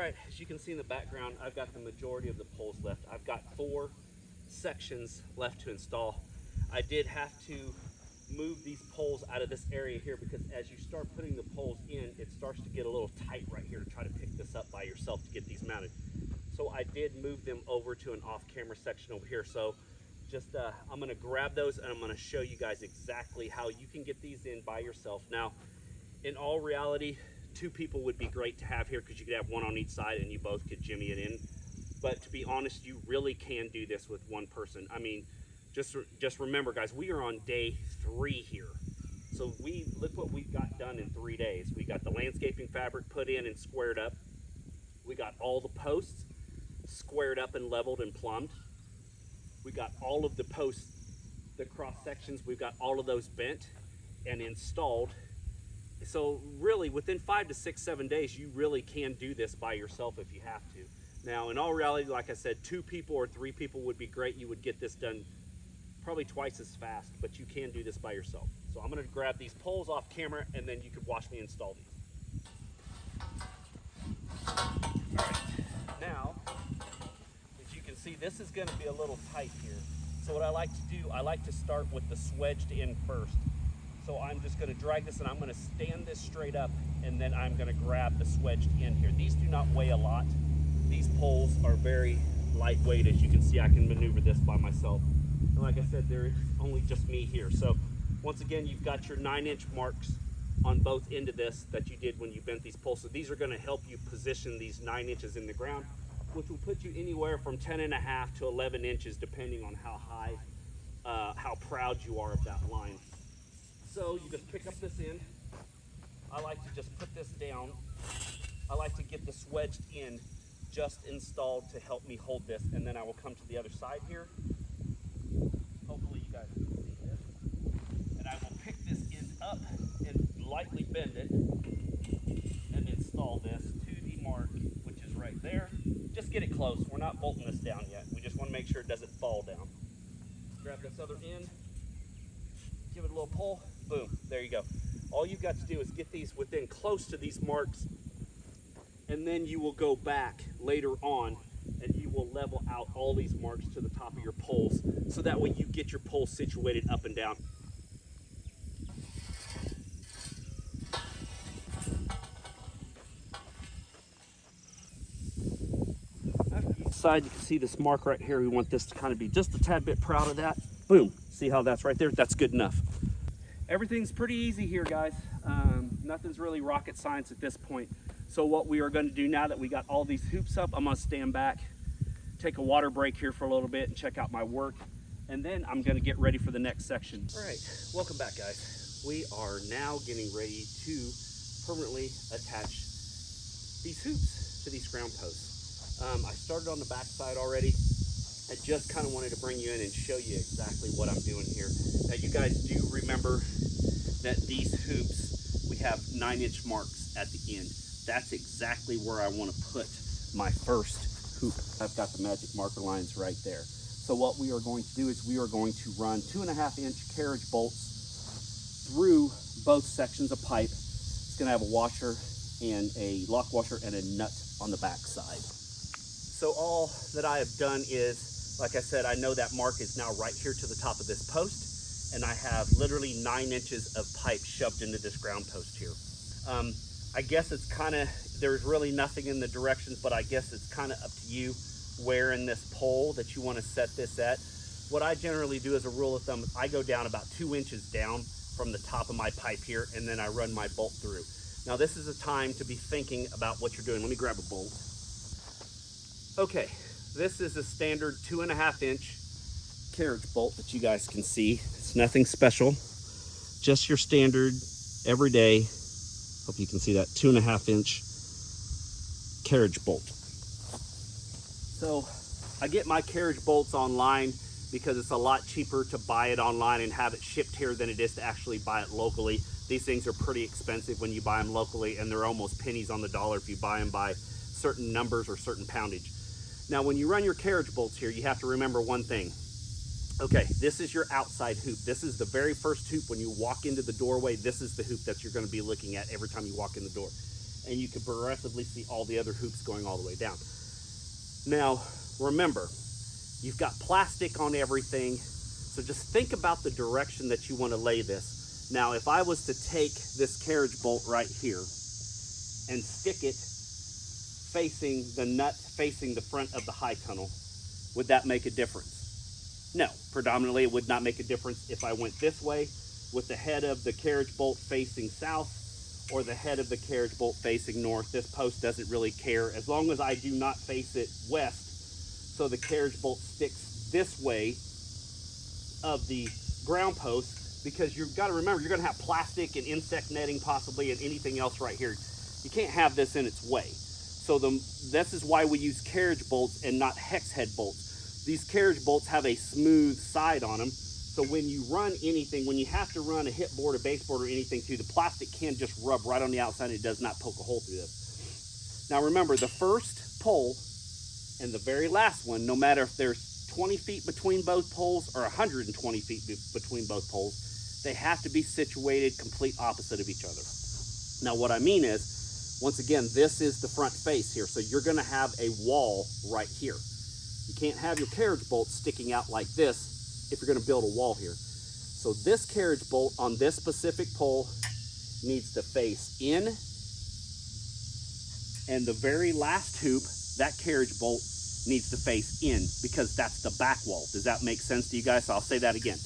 right, as you can see in the background, I've got the majority of the poles left. I've got 4 sections left to install. I did have to move these poles out of this area here because as you start putting the poles in, it starts to get a little tight right here to try to pick this up by yourself to get these mounted. So I did move them over to an off-camera section over here. So just I'm gonna grab those and I'm gonna show you guys exactly how you can get these in by yourself. Now, in all reality, 2 people would be great to have here because you could have one on each side and you both could jimmy it in. But to be honest, you really can do this with one person. I mean, just remember, guys, we are on day 3 here. So look what we've got done in 3 days. We got the landscaping fabric put in and squared up. We got all the posts squared up and leveled and plumbed. We got all of the posts, the cross sections, we've got all of those bent and installed. So really, within 5 to 6, 7 days, you really can do this by yourself if you have to. Now, in all reality, like I said, 2 people or 3 people would be great. You would get this done probably twice as fast, but you can do this by yourself. So I'm gonna grab these poles off camera and then you can watch me install these. All right. Now, as you can see, this is gonna be a little tight here. So what I like to do, I like to start with the swedged in first. So I'm just gonna drag this and I'm gonna stand this straight up and then I'm gonna grab the swedged in here. These do not weigh a lot. These poles are very lightweight. As you can see, I can maneuver this by myself. And like I said, there is only just me here. So once again, you've got your 9-inch marks on both ends of this that you did when you bent these poles. So these are gonna help you position these 9 inches in the ground, which will put you anywhere from 10.5 to 11 inches, depending on how high, how proud you are of that line. So you just pick up this end. I like to just put this down. I like to get this wedged in just installed to help me hold this, and then I will come to the other side here. Hopefully you guys can see this. And I will pick this end up and lightly bend it and install this to the mark, which is right there. Just get it close. We're not bolting this down yet. We just want to make sure it doesn't fall down. Grab this other end, give it a little pull, boom, there you go. All you've got to do is get these within close to these marks, and then you will go back later on and you will level out all these marks to the top of your poles, so that way you get your poles situated up and down. Side, you can see this mark right here. We want this to kind of be just a tad bit proud of that. Boom, see how that's right there? That's good enough. Everything's pretty easy here, guys. Nothing's really rocket science at this point. So what we are going to do now that we got all these hoops up, I'm going to stand back, take a water break here for a little bit and check out my work, and then I'm going to get ready for the next section. All right, welcome back, guys. We are now getting ready to permanently attach these hoops to these ground posts. I started on the back side already. I just kind of wanted to bring you in and show you exactly what I'm doing here. Now, you guys do remember that these hoops, we have 9-inch marks at the end. That's exactly where I want to put my first hoop. I've got the magic marker lines right there. So what we are going to do is we are going to run 2.5-inch carriage bolts through both sections of pipe. It's going to have a washer and a lock washer and a nut on the back side. So all that I have done is, like I said, I know that mark is now right here to the top of this post, and I have literally 9 inches of pipe shoved into this ground post here. I guess it's kind of, there's really nothing in the directions, but I guess it's kind of up to you where in this pole that you want to set this at. What I generally do as a rule of thumb, I go down about 2 inches down from the top of my pipe here, and then I run my bolt through. Now this is a time to be thinking about what you're doing. Let me grab a bolt. Okay, this is a standard 2.5-inch carriage bolt that you guys can see. It's nothing special, just your standard everyday, hope you can see that, 2.5-inch carriage bolt. So I get my carriage bolts online because it's a lot cheaper to buy it online and have it shipped here than it is to actually buy it locally. These things are pretty expensive when you buy them locally, and they're almost pennies on the dollar if you buy them by certain numbers or certain poundage. Now, when you run your carriage bolts here, you have to remember one thing. Okay, this is your outside hoop. This is the very first hoop when you walk into the doorway. This is the hoop that you're going to be looking at every time you walk in the door. and you can progressively see all the other hoops going all the way down. Now, remember, you've got plastic on everything, so just think about the direction that you want to lay this. Now, if I was to take this carriage bolt right here and stick it facing the nut, facing the front of the high tunnel, would that make a difference? No, predominantly it would not make a difference if I went this way with the head of the carriage bolt facing south or the head of the carriage bolt facing north. This post doesn't really care as long as I do not face it west, so the carriage bolt sticks this way of the ground post, because you've got to remember you're going to have plastic and insect netting possibly and anything else right here. You can't have this in its way. So this is why we use carriage bolts and not hex head bolts. These carriage bolts have a smooth side on them, so when you run anything, when you have to run a hip board, a baseboard, or anything through, the plastic can just rub right on the outside and it does not poke a hole through this. Now remember, the first pole and the very last one, no matter if there's 20 feet between both poles or 120 feet between both poles, they have to be situated complete opposite of each other. Now what I mean is, once again, this is the front face here, so you're gonna have a wall right here. You can't have your carriage bolt sticking out like this if you're going to build a wall here. So this carriage bolt on this specific pole needs to face in, and the very last hoop, that carriage bolt needs to face in, because that's the back wall. Does that make sense to you guys? So I'll say that again.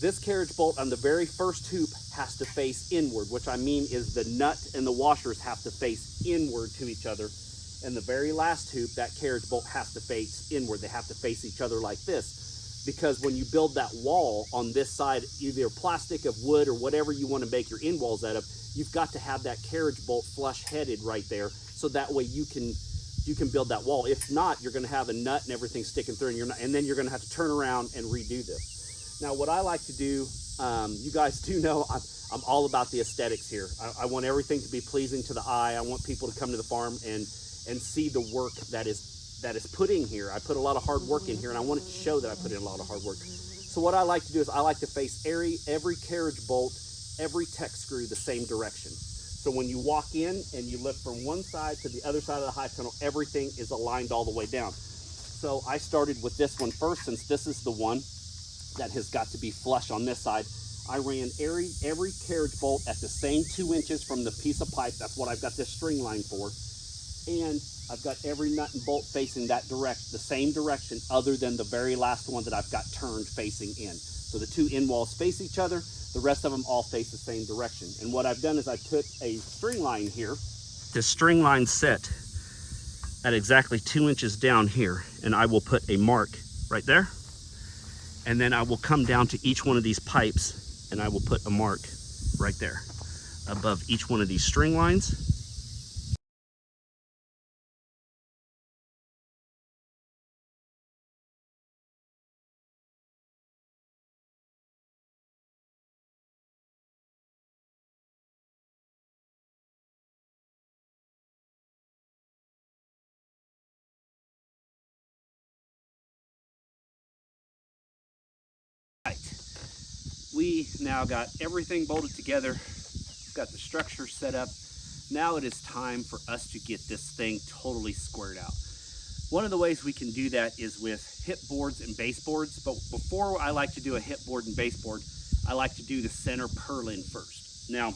This carriage bolt on the very first hoop has to face inward, which I mean is the nut and the washers have to face inward to each other. And the very last hoop, that carriage bolt has to face inward. They have to face each other like this, because when you build that wall on this side, either plastic, of wood, or whatever you want to make your in walls out of, you've got to have that carriage bolt flush headed right there, so that way you can build that wall. If not, you're going to have a nut and everything sticking through, and then you're going to have to turn around and redo this. Now, what I like to do, you guys do know I'm all about the aesthetics here. I want everything to be pleasing to the eye. I want people to come to the farm and see the work that is put in here. I put a lot of hard work in here, and I want it to show that I put in a lot of hard work. So what I like to do is I like to face every carriage bolt, every tech screw the same direction. So when you walk in and you lift from one side to the other side of the high tunnel, everything is aligned all the way down. So I started with this one first, since this is the one that has got to be flush on this side. I ran every carriage bolt at the same 2 inches from the piece of pipe. That's what I've got this string line for. And I've got every nut and bolt facing that the same direction, other than the very last one that I've got turned facing in. So the 2 end walls face each other, the rest of them all face the same direction. And what I've done is I put a string line here. This string line set at exactly 2 inches down here, and I will put a mark right there. And then I will come down to each one of these pipes, and I will put a mark right there above each one of these string lines. We now got everything bolted together, got the structure set up. Now it is time for us to get this thing totally squared out. One of the ways we can do that is with hip boards and baseboards, but before I like to do a hip board and baseboard, I like to do the center purlin first. Now,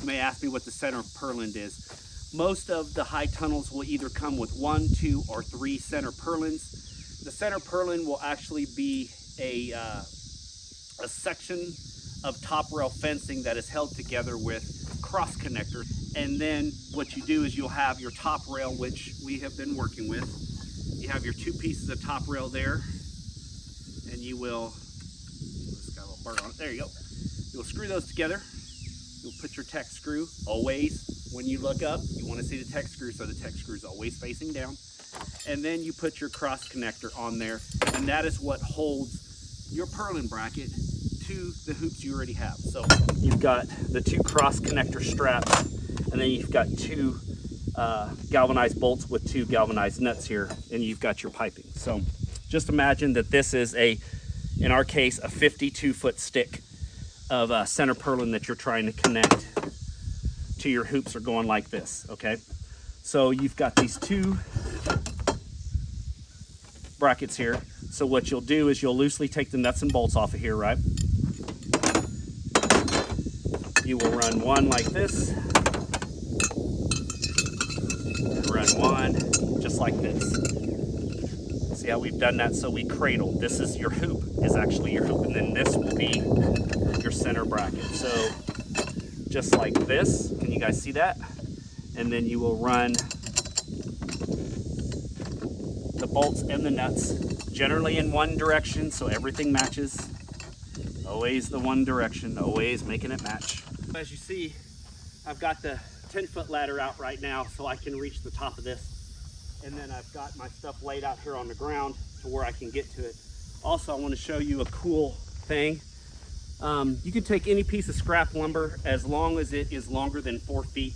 you may ask me what the center purlin is. Most of the high tunnels will either come with 1, 2, or 3 center purlins. The center purlin will actually be a section of top rail fencing that is held together with cross connectors. And then what you do is you'll have your top rail, which we have been working with. You have your 2 pieces of top rail there, and you will, it's got a little burr on it, there you go. You'll screw those together. You'll put your tech screw, always when you look up, you want to see the tech screw, so the tech screw is always facing down. And then you put your cross connector on there, and that is what holds your purlin bracket to the hoops you already have. So you've got the 2 cross connector straps, and then you've got 2 galvanized bolts with 2 galvanized nuts here, and you've got your piping. So just imagine that this is in our case, a 52-foot stick of center purlin that you're trying to connect to your hoops are going like this, okay? So you've got these two brackets here. So what you'll do is you'll loosely take the nuts and bolts off of here, right? You will run one like this, and run one just like this. See how we've done that? So we cradle. This is your hoop, is actually your hoop, and then this will be your center bracket. So just like this, can you guys see that? And then you will run the bolts and the nuts generally in one direction, so everything matches. Always the one direction, always making it match. As you see, I've got the 10-foot ladder out right now so I can reach the top of this. And then I've got my stuff laid out here on the ground to where I can get to it. Also, I want to show you a cool thing. You can take any piece of scrap lumber as long as it is longer than 4 feet.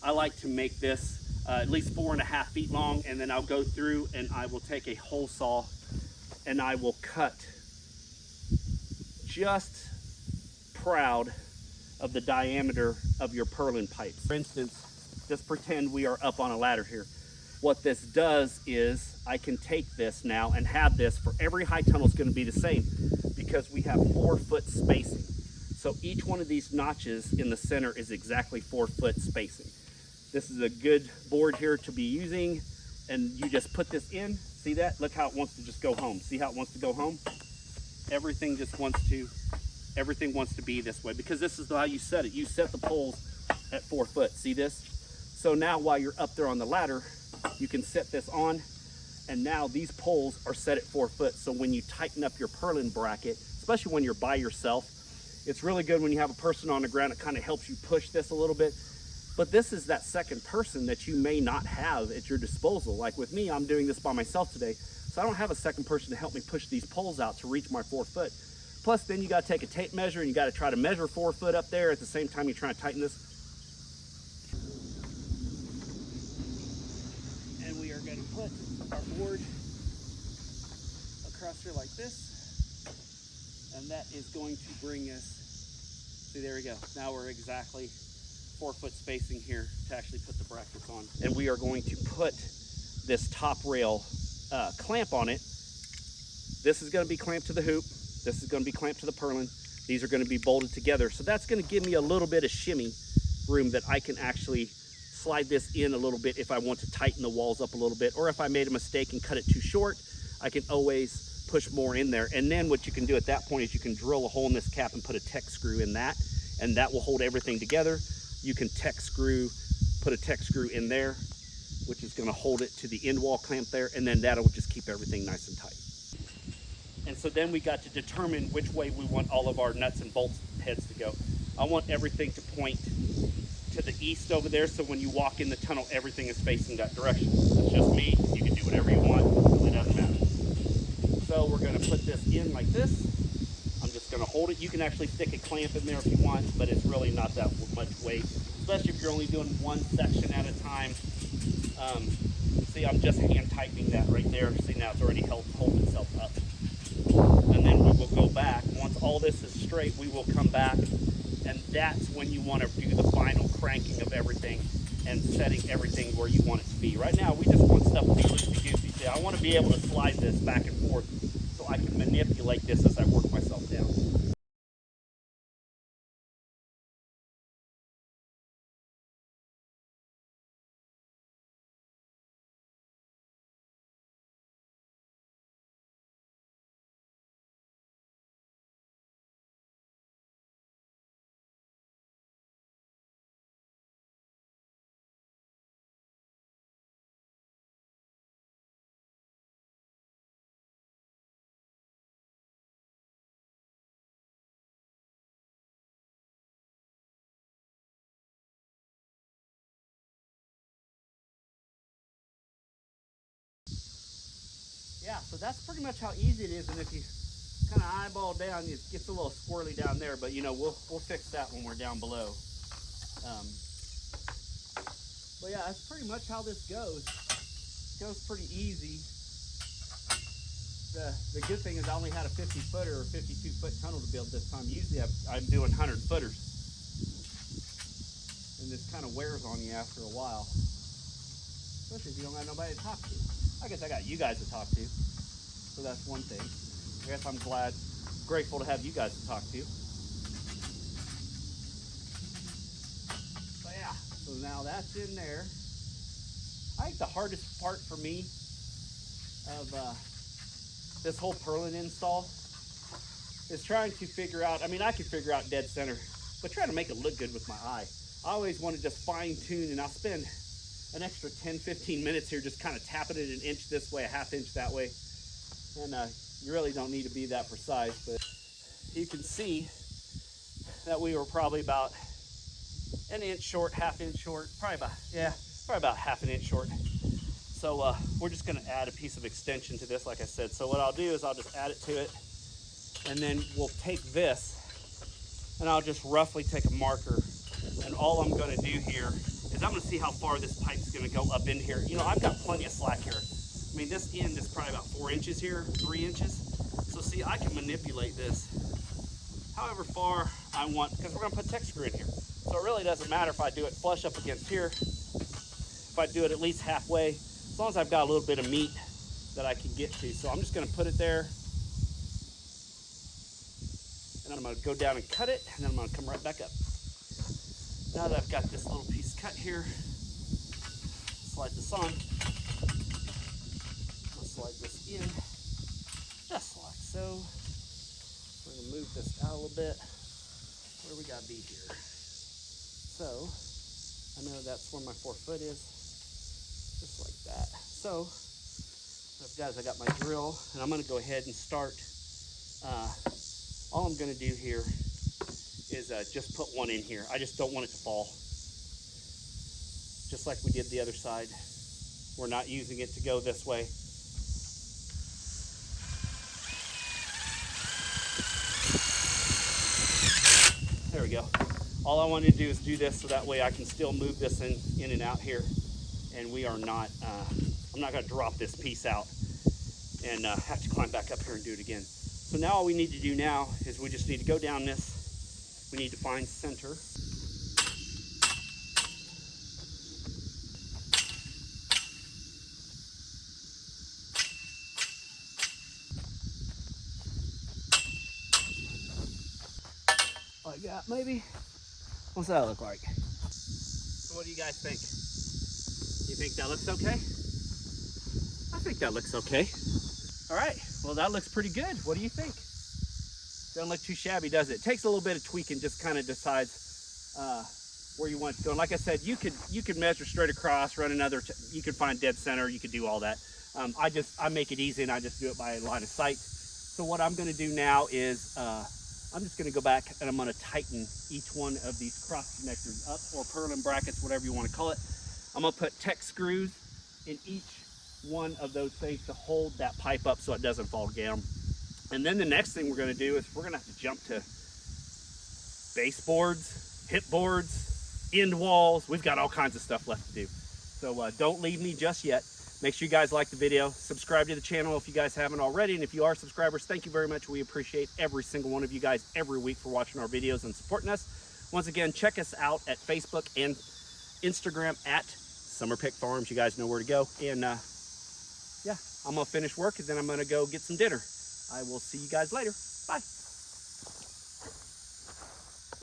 I like to make this at least 4.5 feet long, and then I'll go through and I will take a hole saw and I will cut just proud of the diameter of your purlin pipes. For instance, just pretend we are up on a ladder here. What this does is I can take this now and have this for every high tunnel is going to be the same because we have 4-foot spacing. So each one of these notches in the center is exactly 4-foot spacing. This is a good board here to be using, and you just put this in. See that? Look how it wants to just go home. See how it wants to go home? Everything wants to be this way because this is how you set it. You set the poles at 4 foot. See this? So now while you're up there on the ladder, you can set this on, and now these poles are set at 4 foot. So when you tighten up your purlin bracket, especially when you're by yourself, it's really good when you have a person on the ground. It kind of helps you push this a little bit. But this is that second person that you may not have at your disposal. Like with me, I'm doing this by myself today, so I don't have a second person to help me push these poles out to reach my 4 foot. Plus, then you got to take a tape measure and you got to try to measure 4 foot up there at the same time you're trying to tighten this. And we are going to put our board across here like this, and that is going to bring us, see, there we go. Now we're exactly 4 foot spacing here to actually put the brackets on. And we are going to put this top rail clamp on it. This is going to be clamped to the hoop. This is going to be clamped to the purlin. These are going to be bolted together. So that's going to give me a little bit of shimmy room that I can actually slide this in a little bit if I want to tighten the walls up a little bit, or if I made a mistake and cut it too short, I can always push more in there. And then what you can do at that point is you can drill a hole in this cap and put a tech screw in that, and that will hold everything together. You can put a tech screw in there, which is going to hold it to the end wall clamp there, and then that'll just keep everything nice and tight. And so then we got to determine which way we want all of our nuts and bolts heads to go. I want everything to point to the east over there, so when you walk in the tunnel, everything is facing that direction. It's just me. You can do whatever you want. It really doesn't matter. So we're going to put this in like this. I'm just going to hold it. You can actually stick a clamp in there if you want, but it's really not that much weight, especially if you're only doing one section at a time. See, I'm just hand tightening that right there. See, now it's already holding itself up. And then we will go back. Once all this is straight, we will come back, and that's when you want to do the final cranking of everything and setting everything where you want it to be. Right now, we just want stuff to be loosey-goosey. See, I want to be able to slide this back and forth so I can manipulate this as I work myself down. Yeah, so that's pretty much how easy it is, and if you kind of eyeball down, it gets a little squirrely down there, but you know, we'll fix that when we're down below. But yeah, that's pretty much how this goes. It goes pretty easy. The good thing is I only had a 50-footer or 52-foot tunnel to build this time. Usually I'm doing 100-footers. And and this kind of wears on you after a while. Especially if you don't have nobody to talk to. I guess I got you guys to talk to. So that's one thing. I guess I'm grateful to have you guys to talk to. So yeah, so now that's in there. I think the hardest part for me of this whole purlin install is trying to figure out, I mean, I can figure out dead center, but trying to make it look good with my eye. I always want to just fine tune, and I'll spend an extra 10-15 minutes here just kind of tapping it an inch this way, a half inch that way. And you really don't need to be that precise, but you can see that we were probably about an inch short, half inch short, probably about half an inch short. So we're just gonna add a piece of extension to this, like I said. So what I'll do is I'll just add it to it, and then we'll take this, and I'll just roughly take a marker, and all I'm gonna do here is I'm gonna see how far this pipe's gonna go up in here. You know, I've got plenty of slack here. I mean, this end is probably about 4 inches here, 3 inches. So see, I can manipulate this however far I want, because we're gonna put tech screw in here. So it really doesn't matter if I do it flush up against here, if I do it at least halfway, as long as I've got a little bit of meat that I can get to. So I'm just gonna put it there, and I'm gonna go down and cut it, and then I'm gonna come right back up. Now that I've got this little piece cut here, slide this on. I'll slide this in, just like so. We're gonna move this out a little bit. Where we gotta be here? So, I know that's where my 4 foot is, just like that. So, guys, I got my drill, and I'm gonna go ahead and start. All I'm gonna do here is just put one in here. I just don't want it to fall. Just like we did the other side. We're not using it to go this way. There we go. All I want to do is do this so that way I can still move this in and out here. And we are not, I'm not gonna drop this piece out and have to climb back up here and do it again. So now all we need to do now is we just need to go down this. We need to find center. Like that, maybe? What's that look like? So what do you guys think? You think that looks okay? I think that looks okay. All right, well that looks pretty good. What do you think? Doesn't look too shabby, does it? It takes a little bit of tweaking, just kind of decides where you want it to go. And like I said, you could measure straight across, run another, you could find dead center, you could do all that. I make it easy and I just do it by line of sight. So what I'm gonna do now is, I'm just gonna go back and I'm gonna tighten each one of these cross connectors up, or purlin brackets, whatever you wanna call it. I'm gonna put tech screws in each one of those things to hold that pipe up so it doesn't fall down. And then the next thing we're gonna do is we're gonna have to jump to baseboards, hip boards, end walls. We've got all kinds of stuff left to do. So don't leave me just yet. Make sure you guys like the video, subscribe to the channel if you guys haven't already, and if you are subscribers, thank you very much. We appreciate every single one of you guys every week for watching our videos and supporting us. Once again, check us out at Facebook and Instagram at Summer Pick Farms. You guys know where to go. And yeah, I'm gonna finish work and then I'm gonna go get some dinner. I will see you guys later. Bye.